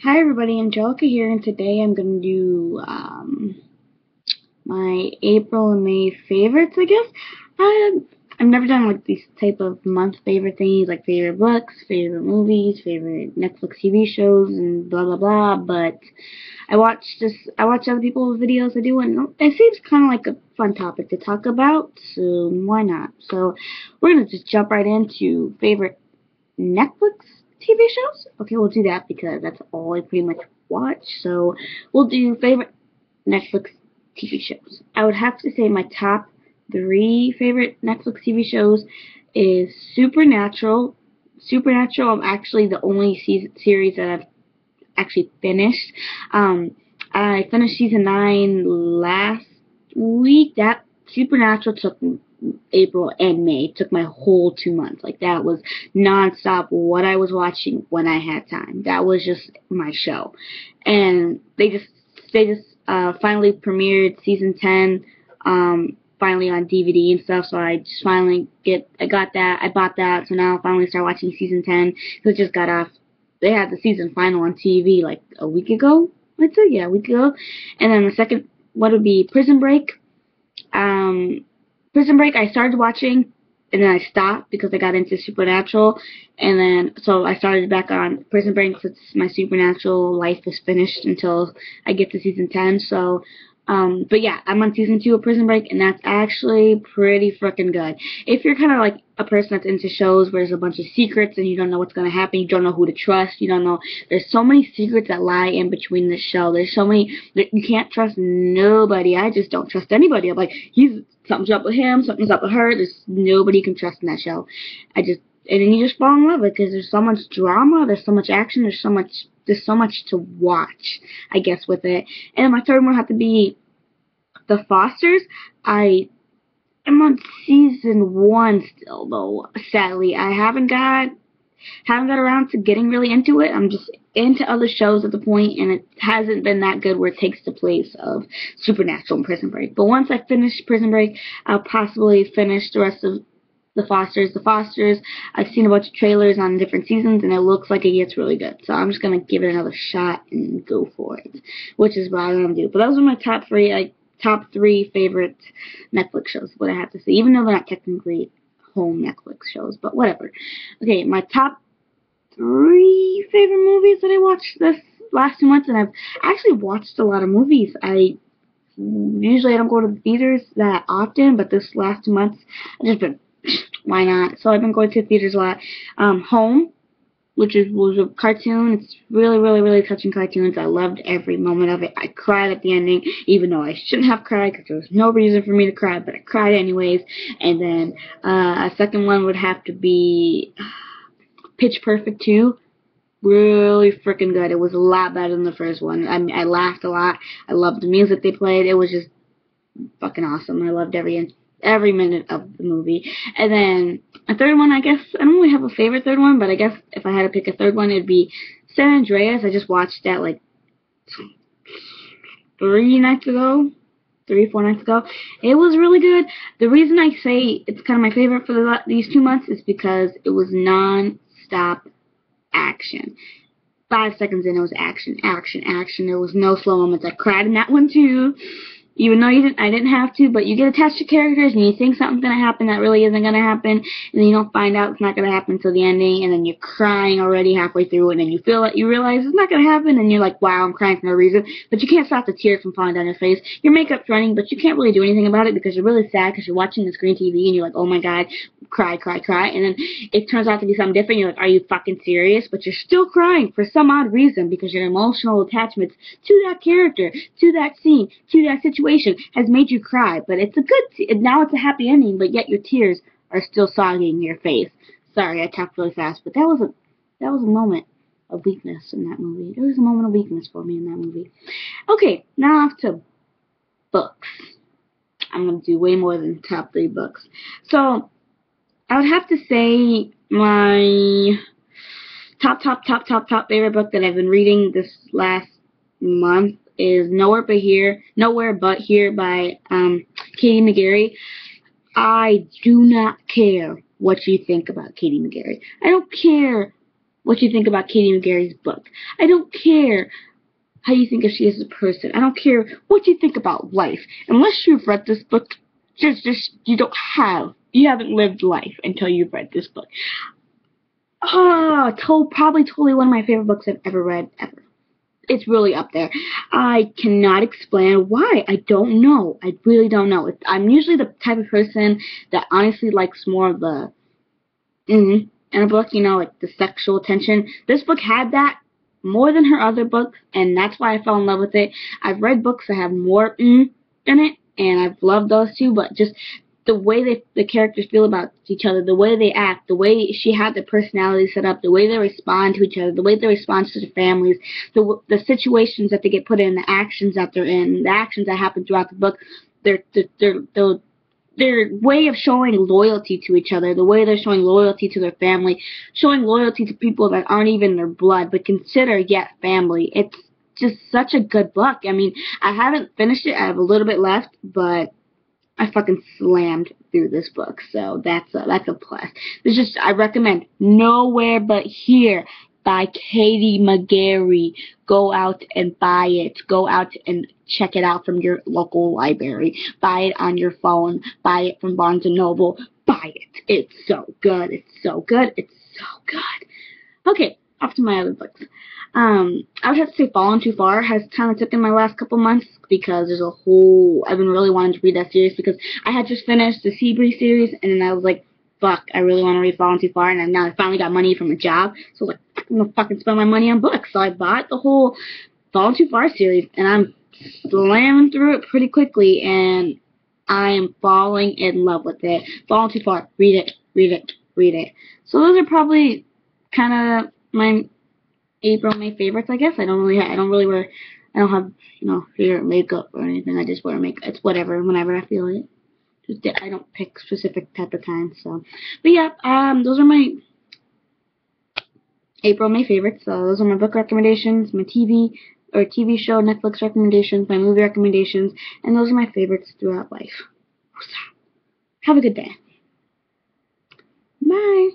Hi everybody, Angelica here, and today I'm going to do my April and May favorites, I guess. I've never done like these type of month favorite things, like favorite books, favorite movies, favorite Netflix TV shows, and blah blah blah. But I watch other people's videos I do, and it seems kind of like a fun topic to talk about. So why not? So we're gonna just jump right into favorite Netflix TV shows? Okay, we'll do that because that's all I pretty much watch. So we'll do favorite Netflix TV shows. I would have to say my top three favorite Netflix TV shows is Supernatural. Supernatural, I'm actually the only series that I've actually finished. I finished season 9 last week. That Supernatural took April and May. It took my whole 2 months. Like that was nonstop what I was watching when I had time. That was just my show. And they just finally premiered season 10 finally on DVD and stuff. So I just finally I got that. I bought that. So now I finally start watching season 10 because it just got off. They had the season final on TV like a week ago. I'd say, yeah, a week ago. And then the second one would be Prison Break. Prison Break I started watching and then I stopped because I got into Supernatural, and then so I started back on Prison Break since my Supernatural life is finished until I get to season 10. So but yeah, I'm on season 2 of Prison Break, and that's actually pretty freaking good. If you're kind of like a person that's into shows where there's a bunch of secrets and you don't know what's going to happen, you don't know who to trust, you don't know, there's so many secrets that lie in between the show. There's so many, you can't trust nobody. I just don't trust anybody. I'm like, something's up with him, something's up with her. There's nobody you can trust in that show. And then you just fall in love with it because there's so much drama, there's so much action, there's so much to watch, I guess, with it. And my third one would have to be The Fosters. I am on season 1 still, though. Sadly, I haven't got around to getting really into it. I'm just into other shows at the point, and it hasn't been that good where it takes the place of Supernatural and Prison Break. But once I finish Prison Break, I'll possibly finish the rest of The Fosters. The Fosters, I've seen a bunch of trailers on different seasons, and it looks like it gets really good. So I'm just going to give it another shot and go for it, which is what I'm going to do. But those are my top three favorite Netflix shows, what I have to say, even though they're not technically home Netflix shows, but whatever. Okay, my top 3 favorite movies that I watched this last 2 months, and I've actually watched a lot of movies. Usually I don't go to the theaters that often, but this last 2 months I've just been why not? So I've been going to the theaters a lot. Home, which was a cartoon. It's really, really, really touching cartoons. I loved every moment of it. I cried at the ending, even though I shouldn't have cried because there was no reason for me to cry, but I cried anyways. And then a second one would have to be Pitch Perfect 2. Really freaking good. It was a lot better than the first one. I laughed a lot. I loved the music they played. It was just fucking awesome. I loved every minute of the movie. And then a third one, I guess, I don't really have a favorite third one, but I guess if I had to pick a third one, it'd be San Andreas. I just watched that like 3, 4 nights ago. It was really good. The reason I say it's kind of my favorite for these 2 months is because it was non-stop action. 5 seconds in, it was action, action, action. There was no slow moments. I cried in that one too. Even though I didn't have to, but you get attached to characters and you think something's gonna happen that really isn't gonna happen, and then you don't find out it's not gonna happen until the ending, and then you're crying already halfway through, and then you realize it's not gonna happen, and you're like, wow, I'm crying for no reason, but you can't stop the tears from falling down your face. Your makeup's running, but you can't really do anything about it because you're really sad because you're watching the screen TV and you're like, oh my god, cry, cry, cry, and then it turns out to be something different. You're like, are you fucking serious? But you're still crying for some odd reason because your emotional attachments to that character, to that scene, to that situation has made you cry. But it's now it's a happy ending, but yet your tears are still sogging your face. Sorry, I talked really fast, but that was a moment of weakness in that movie. There was a moment of weakness for me in that movie. Okay, now off to books. I'm going to do way more than top 3 books. So, I would have to say my top favorite book that I've been reading this last month is Nowhere But Here by Katie McGarry. I do not care what you think about Katie McGarry. I don't care what you think about Katie McGarry's book. I don't care how you think of she is a person. I don't care what you think about life. Unless you've read this book, you haven't lived life until you've read this book. Probably totally one of my favorite books I've ever read, ever. It's really up there. I cannot explain why. I don't know. I really don't know. I'm usually the type of person that honestly likes more of the in a book, like the sexual tension. This book had that more than her other books, and that's why I fell in love with it. I've read books that have more in it, and I've loved those too, but just the way the characters feel about each other, the way they act, the way she had their personality set up, the way they respond to each other, the way they respond to their families, the situations that they get put in, the actions that they're in, the actions that happen throughout the book, their way of showing loyalty to each other, the way they're showing loyalty to their family, showing loyalty to people that aren't even their blood, but consider yet family. It's just such a good book. I mean, I haven't finished it. I have a little bit left, but I fucking slammed through this book, so that's a plus. I recommend Nowhere But Here by Katie McGarry. Go out and buy it. Go out and check it out from your local library. Buy it on your phone. Buy it from Barnes & Noble. Buy it. It's so good. It's so good. It's so good. Okay, off to my other books. I would have to say Fallen Too Far has kind of taken my last couple months because I've been really wanting to read that series because I had just finished the Seabury series and then I was like, fuck, I really want to read Fallen Too Far, and now I finally got money from a job, so I was like, I'm gonna fucking spend my money on books. So I bought the whole Fallen Too Far series and I'm slamming through it pretty quickly and I am falling in love with it. Fallen Too Far, read it, read it, read it. So those are probably kind of my April, May favorites, I guess. I don't have, favorite makeup or anything. I just wear makeup. It's whatever, whenever I feel it. I don't pick specific type of time, so. But yeah, those are my April, May favorites. So those are my book recommendations, my TV show, Netflix recommendations, my movie recommendations, and those are my favorites throughout life. Have a good day. Bye.